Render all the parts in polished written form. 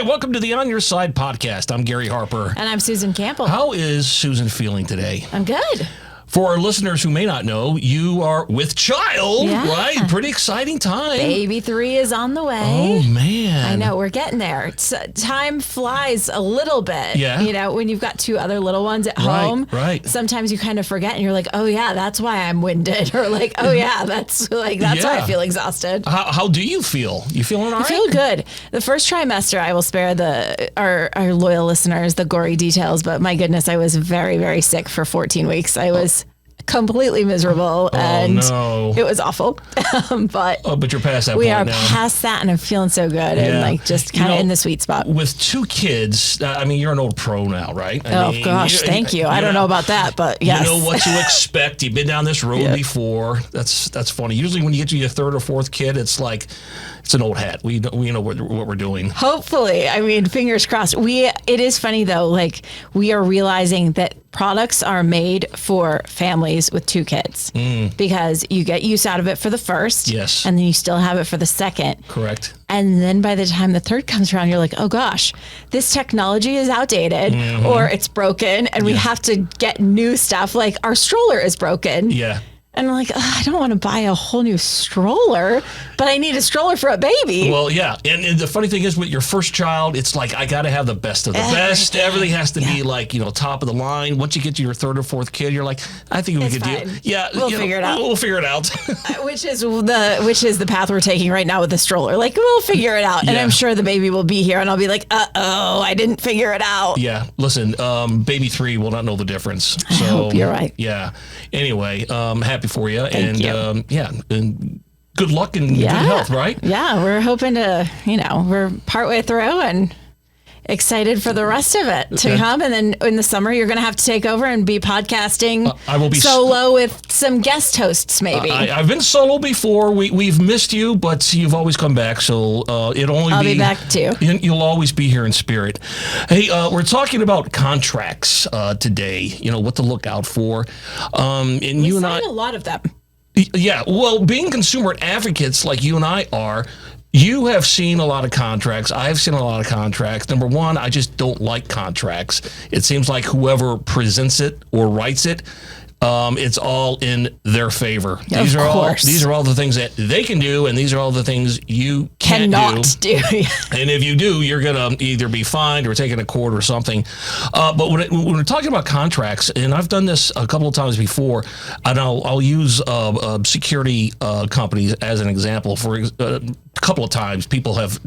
right, welcome to the On Your Side podcast. I'm Gary Harper. And I'm Susan Campbell. How is Susan feeling today? I'm good. For our listeners who may not know, you are with child, right? Pretty exciting time. Baby 3 is on the way. Oh, man. I know, we're getting there. Time flies a little bit. Yeah. You know, when you've got 2 other little ones at home, right. Sometimes you kind of forget and you're like, oh, yeah, that's why I'm winded. Or like, oh, yeah, that's why I feel exhausted. How do you feel? You feeling all right? I feel good. The first trimester, I will spare our loyal listeners the gory details, but my goodness, I was very, very sick for 14 weeks. I was completely miserable and it was awful. But you're past that we point are now. past that and I'm feeling so good and like just kind of in the sweet spot. With 2 kids, I mean, you're an old pro now, right? Thank you. I don't know about that, but yes. You know what to expect. You've been down this road before. That's funny. Usually when you get to your 3rd or 4th kid, it's like, it's an old hat. We know what we're doing. Hopefully. I mean, fingers crossed. It is funny though, like we are realizing that products are made for families with 2 kids because you get use out of it for the first. Yes. And then you still have it for the second. Correct. And then by the time the 3rd comes around, you're like, oh gosh, this technology is outdated or it's broken and we have to get new stuff. Like our stroller is broken. Yeah. And I'm like, I don't want to buy a whole new stroller, but I need a stroller for a baby. Well, yeah. And the funny thing is with your first child, it's like, I got to have the best of the best. Everything has to be like, top of the line. Once you get to your 3rd or 4th kid, you're like, I think we could do it. Yeah. We'll figure it out. We'll figure it out. Which is the path we're taking right now with the stroller. Like, we'll figure it out. And I'm sure the baby will be here and I'll be like, I didn't figure it out. Yeah. Listen, baby 3 will not know the difference. So, I hope you're right. Yeah. Anyway, happy for you. Thank you. And good luck and good health, right? Yeah, we're hoping to, we're partway through and excited for the rest of it to come. And then in the summer, you're going to have to take over and be podcasting I will be solo with some guest hosts, maybe. I've been solo before. We've missed you, but you've always come back. So I'll be back too. You'll always be here in spirit. Hey, we're talking about contracts today, what to look out for. And you and I a lot of them. Yeah, well, being consumer advocates like you and I are, you have seen a lot of contracts. I've seen a lot of contracts. Number one, I just don't like contracts. It seems like whoever presents it or writes it, it's all in their favor. These are all the things that they can do, and these are all the things you cannot do. And if you do, you're gonna either be fined or taken to court or something. But when we're talking about contracts, and I've done this a couple of times before, and I'll use security companies as an example. For a couple of times, people have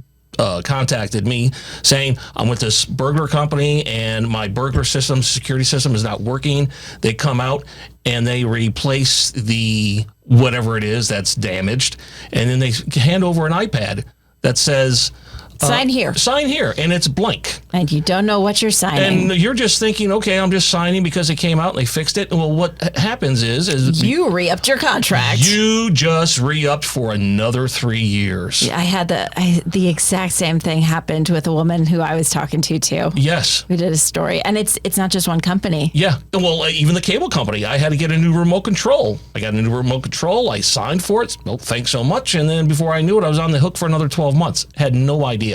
contacted me saying, I'm with this burglar company and my burglar system, security system is not working. They come out and they replace the whatever it is that's damaged. And then they hand over an iPad that says, sign here. Sign here. And it's blank. And you don't know what you're signing. And you're just thinking, okay, I'm just signing because it came out and they fixed it. Well, what happens is you re-upped your contract. You just re-upped for another 3 years. Yeah, I had the exact same thing happened with a woman who I was talking to too. Yes. We did a story. And it's not just one company. Yeah. Well, even the cable company. I had to get a new remote control. I got a new remote control. I signed for it. Well, thanks so much. And then before I knew it, I was on the hook for another 12 months. Had no idea.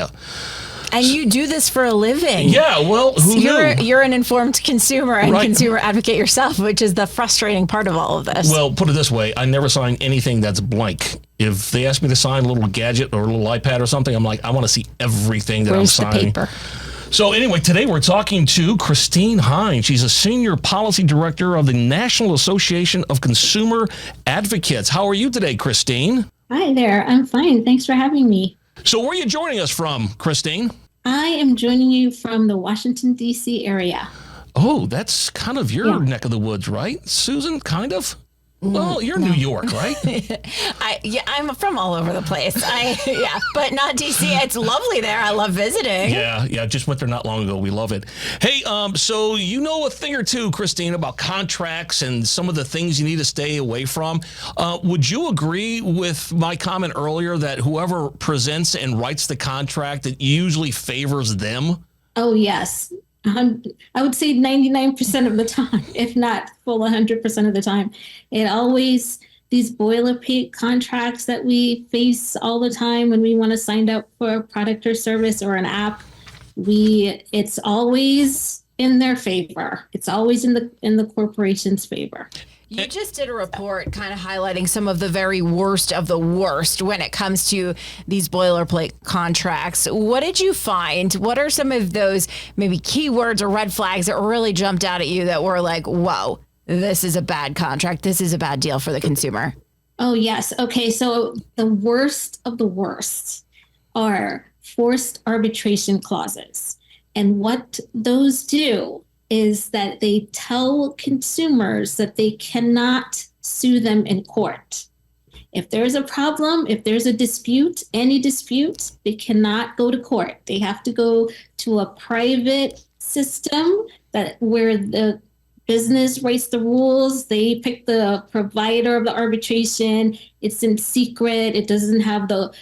And you do this for a living. Yeah, well, who knew? You're an informed consumer and consumer advocate yourself, which is the frustrating part of all of this. Well, put it this way. I never sign anything that's blank. If they ask me to sign a little gadget or a little iPad or something, I'm like, I want to see everything that I'm signing. The paper? So anyway, today we're talking to Christine Hines. She's a Senior Policy Director of the National Association of Consumer Advocates. How are you today, Christine? Hi there. I'm fine. Thanks for having me. So where are you joining us from, Christine? I am joining you from the Washington, D.C. area. Oh, that's kind of your neck of the woods, right, Susan? Kind of? Well, you're New York, right? I'm from all over the place. But not DC. It's lovely there. I love visiting. Yeah. Just went there not long ago. We love it. Hey, so you know a thing or two, Christine, about contracts and some of the things you need to stay away from. Would you agree with my comment earlier that whoever presents and writes the contract, it usually favors them? Oh, yes. I would say 99% of the time, if not full 100% of the time. It always, these boilerplate contracts that we face all the time when we want to sign up for a product or service or an app, It's always in their favor. It's always in the corporation's favor. You just did a report kind of highlighting some of the very worst of the worst when it comes to these boilerplate contracts. What did you find? What are some of those maybe keywords or red flags that really jumped out at you that were like, whoa, this is a bad contract. This is a bad deal for the consumer? Oh, yes. Okay. So the worst of the worst are forced arbitration clauses. And what those do is that they tell consumers that they cannot sue them in court. If there's a problem, if there's a dispute, any dispute, they cannot go to court. They have to go to a private system where the business writes the rules. They pick the provider of the arbitration. It's in secret. It doesn't have the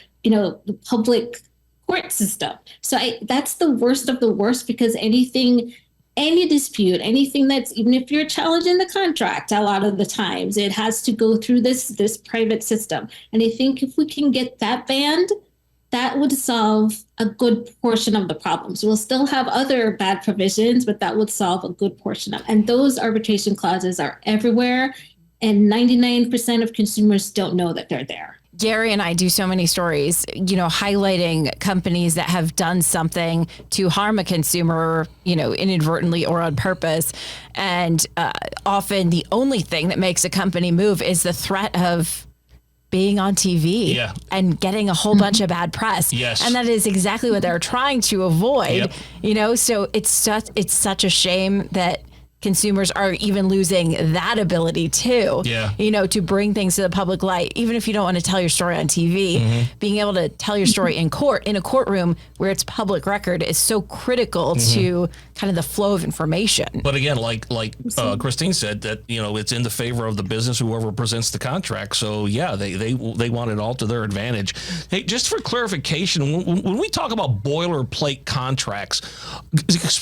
public court system. So that's the worst of the worst, because any dispute, anything that's, even if you're challenging the contract, a lot of the times it has to go through this private system. And I think if we can get that banned, that would solve a good portion of the problems. We'll still have other bad provisions, but that would solve a good portion of. And those arbitration clauses are everywhere, and 99% of consumers don't know that they're there. Gary and I do so many stories, highlighting companies that have done something to harm a consumer, inadvertently or on purpose. And often the only thing that makes a company move is the threat of being on TV and getting a whole bunch of bad press. Yes. And that is exactly what they're trying to avoid, so it's such a shame that consumers are even losing that ability too, to bring things to the public light. Even if you don't want to tell your story on TV, being able to tell your story in a courtroom where it's public record is so critical to kind of the flow of information. But again, like Christine said, that it's in the favor of the business, whoever presents the contract. So they want it all to their advantage. Hey, just for clarification, when we talk about boilerplate contracts,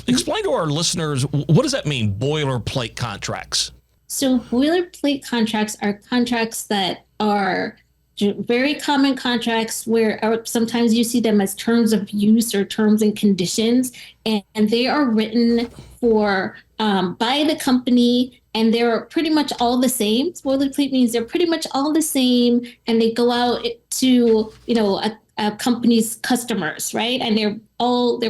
explain to our listeners, what does that mean? Boilerplate contracts. So boilerplate contracts are contracts that are very common contracts where sometimes you see them as terms of use or terms and conditions, and they are written for by the company, and they're pretty much all the same. Boilerplate means they're pretty much all the same, and they go out to a company's customers, right? And they're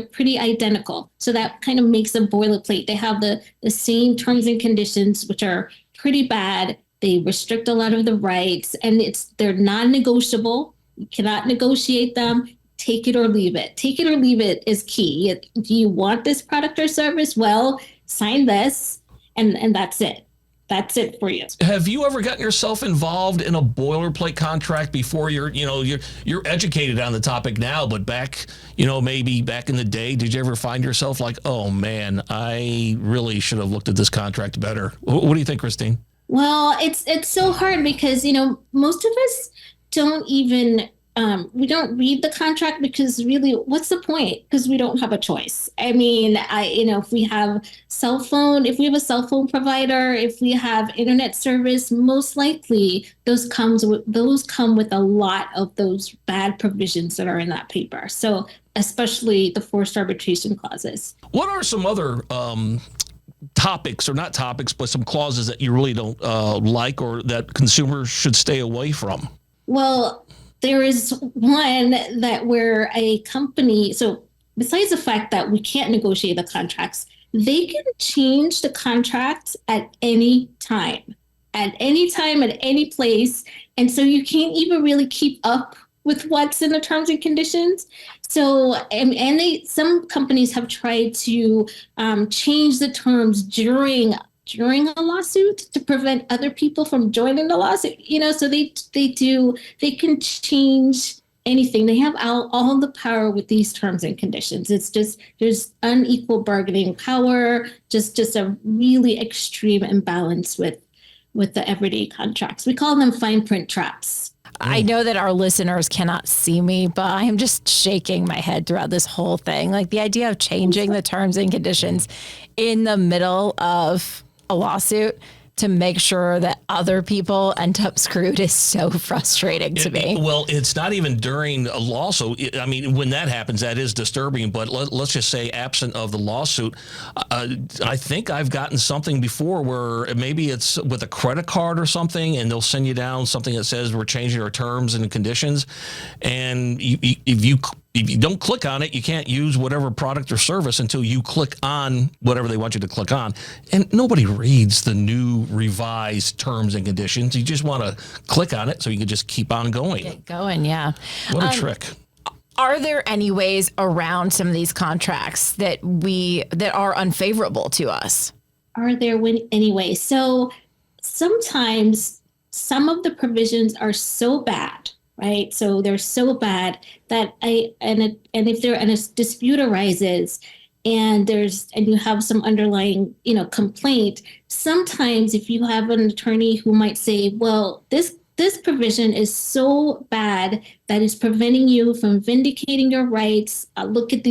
pretty identical. So that kind of makes them boilerplate. They have the same terms and conditions, which are pretty bad. They restrict a lot of the rights, and they're non-negotiable. You cannot negotiate them. Take it or leave it. Take it or leave it is key. Do you want this product or service? Well, sign this, and that's it. That's it for you. Have you ever gotten yourself involved in a boilerplate contract before? You're educated on the topic now, but maybe back in the day, did you ever find yourself like, oh man, I really should have looked at this contract better? What do you think, Christine? Well, it's so hard because, most of us don't even, we don't read the contract because really, what's the point? Because we don't have a choice. I mean, if we have a cell phone provider, if we have internet service, most likely those come with a lot of those bad provisions that are in that paper. So especially the forced arbitration clauses. What are some other topics, or not topics, but some clauses that you really don't like, or that consumers should stay away from? Well, there is one that where a company, so besides the fact that we can't negotiate the contracts, they can change the contract at any time, at any place. And so you can't even really keep up with what's in the terms and conditions. So, some companies have tried to change the terms during a lawsuit to prevent other people from joining the lawsuit. So they can change anything. They have all the power with these terms and conditions. It's just, there's unequal bargaining power, just a really extreme imbalance with the everyday contracts. We call them fine print traps. I know that our listeners cannot see me, but I am just shaking my head throughout this whole thing. Like the idea of changing the terms and conditions in the middle of a lawsuit, to make sure that other people end up screwed is so frustrating to me. Well, it's not even during a lawsuit. I mean, when that happens, that is disturbing. But let's just say, absent of the lawsuit, I think I've gotten something before where maybe it's with a credit card or something, and they'll send you down something that says we're changing our terms and conditions. And if you don't click on it, you can't use whatever product or service until you click on whatever they want you to click on. And nobody reads the new revised terms and conditions. You just want to click on it so you can just keep on going. Get going, yeah. What a trick. Are there any ways around some of these contracts that are unfavorable to us? Are there any ways? So sometimes some of the provisions are so bad, right? So they're so bad that if a dispute arises and you have some underlying, complaint, sometimes if you have an attorney who might say, well, this provision is so bad that it's preventing you from vindicating your rights. Look at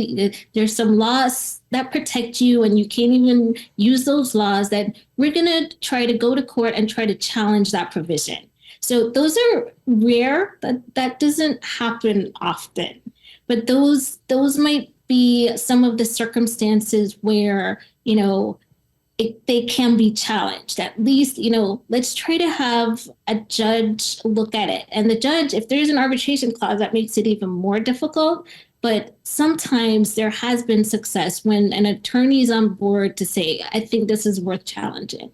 there's some laws that protect you and you can't even use those laws, that we're going to try to go to court and try to challenge that provision. So those are rare. That doesn't happen often, but those might be some of the circumstances where, they can be challenged. At least, let's try to have a judge look at it. And the judge, if there's an arbitration clause, that makes it even more difficult. But sometimes there has been success when an attorney is on board to say, I think this is worth challenging.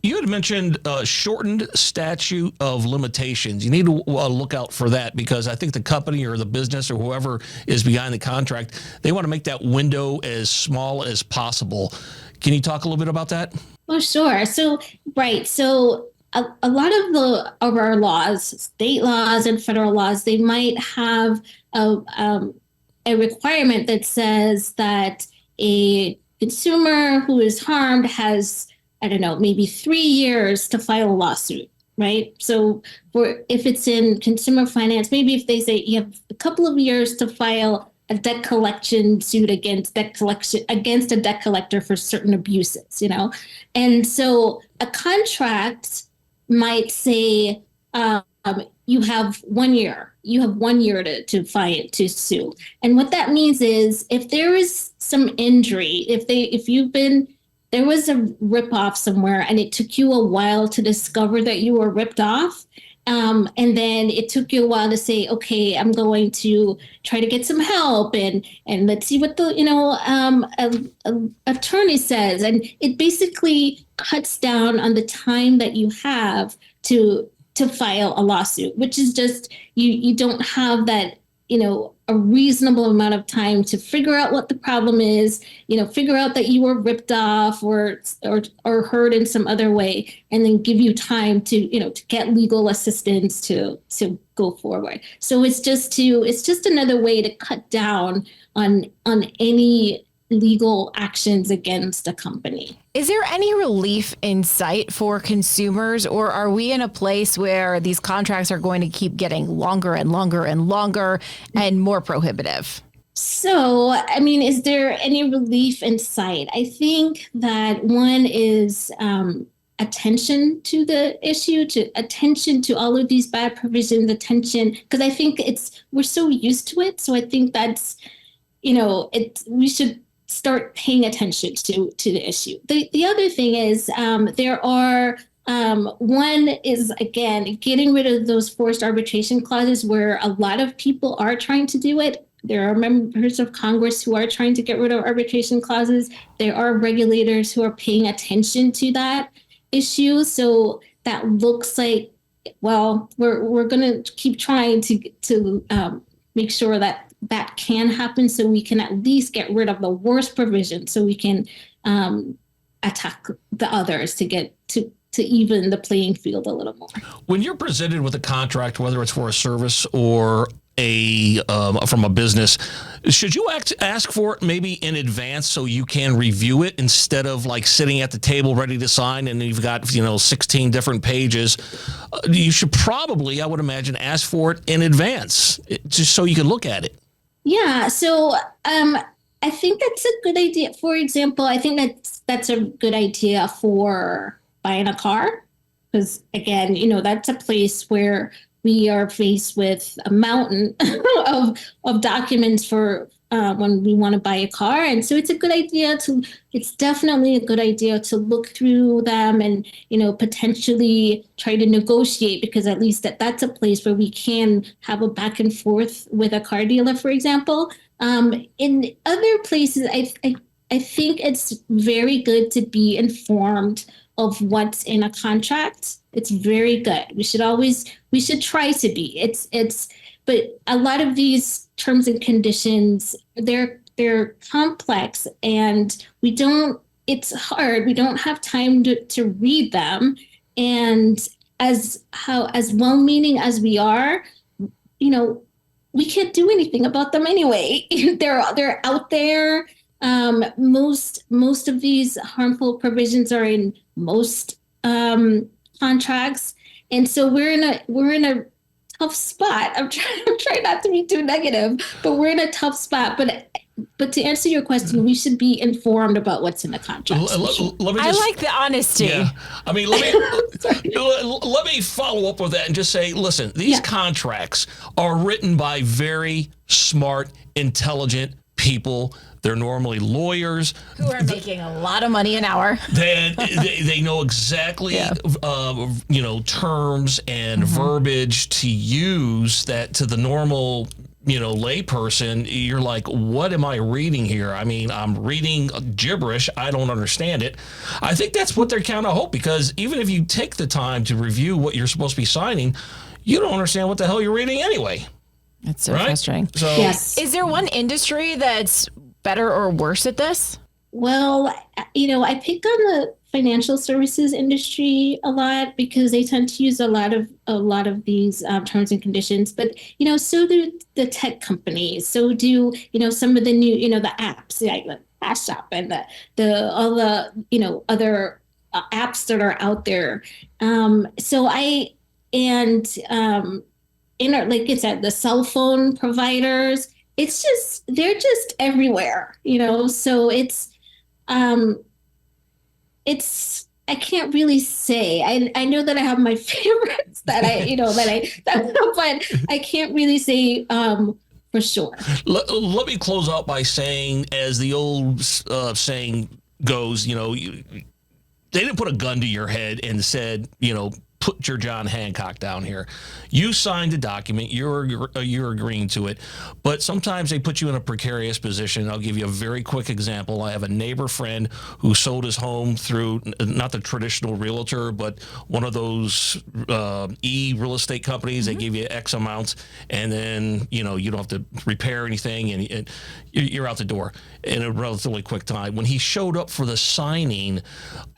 You had mentioned shortened statute of limitations. You need to look out for that, because I think the company or the business or whoever is behind the contract, they want to make that window as small as possible. Can you talk a little bit about that? Oh, sure. So, right. So a lot of our laws, state laws and federal laws, they might have a requirement that says that a consumer who is harmed has, maybe 3 years to file a lawsuit, right? So if it's in consumer finance, maybe if they say you have a couple of years to file a debt collection suit against a debt collector for certain abuses, And so a contract might say, you have 1 year. You have 1 year to sue. And what that means is, if there is some injury, there was a ripoff somewhere and it took you a while to discover that you were ripped off. And then it took you a while to say, okay, I'm going to try to get some help and let's see what the, attorney says. And it basically cuts down on the time that you have to file a lawsuit, which is just, you don't have that, a reasonable amount of time to figure out what the problem is, figure out that you were ripped off or hurt in some other way, and then give you time to get legal assistance to go forward. So it's just another way to cut down on any legal actions against a company. Is there any relief in sight for consumers, or are we in a place where these contracts are going to keep getting longer and longer and longer and more prohibitive? So, is there any relief in sight? I think that one is attention to the issue, attention to all of these bad provisions, attention, because I think we're so used to it. So I think that's, we should start paying attention to the issue. The other thing is there are one is, again, getting rid of those forced arbitration clauses, where a lot of people are trying to do it. There are members of Congress who are trying to get rid of arbitration clauses. There are regulators who are paying attention to that issue. So that looks like, well, we're going to keep trying to make sure that can happen, so we can at least get rid of the worst provision, so we can attack the others to get to even the playing field a little more. When you're presented with a contract, whether it's for a service or from a business, should you ask for it maybe in advance so you can review it, instead of like sitting at the table ready to sign and you've got 16 different pages? You should probably, I would imagine, ask for it in advance, just so you can look at it. Yeah, so I think that's a good idea. For example, I think that's a good idea for buying a car, because again, that's a place where we are faced with a mountain of documents for when we want to buy a car. And so it's definitely a good idea to look through them and, potentially try to negotiate, because at least that's a place where we can have a back and forth with a car dealer, for example. In other places, I think it's very good to be informed of what's in a contract. It's very good. We should try to be. But a lot of these terms and conditions, they're complex, and it's hard. We don't have time to read them. And as well-meaning as we are, we can't do anything about them anyway. They're out there. Most of these harmful provisions are in most contracts, and so we're in a tough spot. I'm trying not to be too negative, but we're in a tough spot. But to answer your question, we should be informed about what's in the contract. I like the honesty. Yeah. I mean, let me follow up with that and just say, listen, these contracts are written by very smart, intelligent people. They're normally lawyers who are making a lot of money an hour. They know exactly, terms and verbiage to use that to the normal, layperson. You're like, what am I reading here? I mean, I'm reading gibberish. I don't understand it. I think that's what they're kind of hope, because even if you take the time to review what you're supposed to be signing, you don't understand what the hell you're reading anyway. It's so frustrating. So, yes. Is there one industry that's better or worse at this? Well, I pick on the financial services industry a lot, because they tend to use a lot of these terms and conditions. But so do the tech companies. So do some of the new the apps, like the Cash App and all the other apps that are out there. Like I said, the cell phone providers. They're just everywhere, so I can't really say. I know that I have my favorites but I can't really say for sure. Let me close out by saying, as the old saying goes, they didn't put a gun to your head and said, put your John Hancock down here. You signed a document. You're agreeing to it. But sometimes they put you in a precarious position. I'll give you a very quick example. I have a neighbor friend who sold his home through not the traditional realtor, but one of those real estate companies. They give you X amounts, and then you don't have to repair anything, and you're out the door in a relatively quick time. When he showed up for the signing,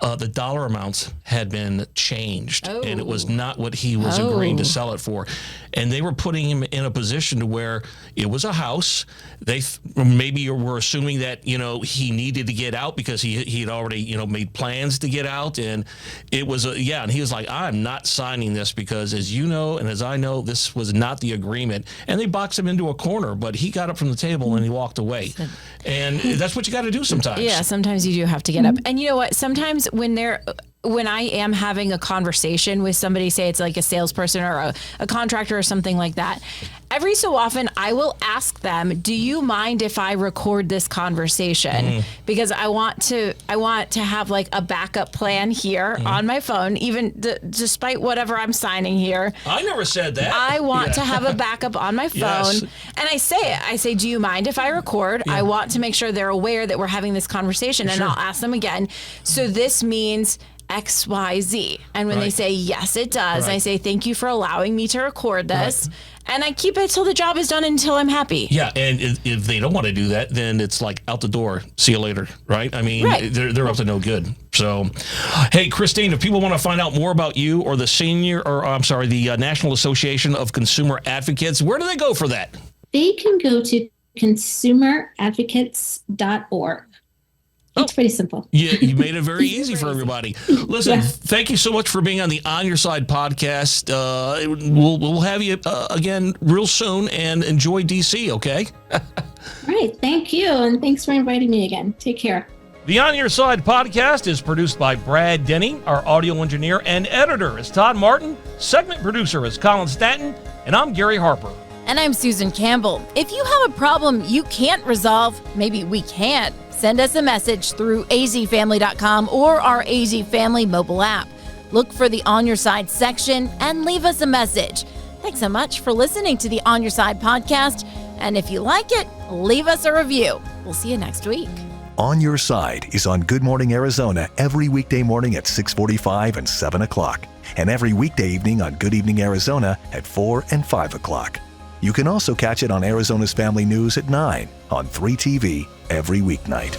the dollar amounts had been changed. Oh. And it was not what he was agreeing to sell it for. And they were putting him in a position to where it was a house. They maybe were assuming that, he needed to get out because he had already, made plans to get out. And it was, and he was like, I'm not signing this because, as you know, and as I know, this was not the agreement. And they boxed him into a corner, but he got up from the table and he walked away. And that's what you got to do sometimes. Yeah, sometimes you do have to get up. And you know what? Sometimes when I am having a conversation with somebody, say it's like a salesperson or a contractor or something like that, every so often I will ask them, do you mind if I record this conversation? Because I want to have like a backup plan here on my phone, even despite whatever I'm signing here. I never said that. I want to have a backup on my phone. Yes. And I say, do you mind if I record? I want to make sure they're aware that we're having this conversation. And I'll ask them again. So this means X, Y, Z. And when they say, yes, it does, I say, thank you for allowing me to record this. And I keep it till the job is done until I'm happy. Yeah, and if they don't want to do that, then it's like out the door. See you later, right? I mean, they're up to no good. So, hey, Christine, if people want to find out more about you or the National Association of Consumer Advocates, where do they go for that? They can go to consumeradvocates.org. It's pretty simple. You made it very easy for everybody. Listen, thank you so much for being on the On Your Side podcast. We'll have you again real soon, and enjoy DC, okay? All right. Thank you. And thanks for inviting me again. Take care. The On Your Side podcast is produced by Brad Denny. Our audio engineer and editor is Todd Martin. Segment producer is Colin Stanton. And I'm Gary Harper. And I'm Susan Campbell. If you have a problem you can't resolve, maybe we can't, send us a message through azfamily.com or our AZ Family mobile app. Look for the On Your Side section and leave us a message. Thanks so much for listening to the On Your Side podcast. And if you like it, leave us a review. We'll see you next week. On Your Side is on Good Morning Arizona every weekday morning at 6:45 and 7 o'clock, and every weekday evening on Good Evening Arizona at 4 and 5 o'clock. You can also catch it on Arizona's Family News at 9 on 3TV every weeknight.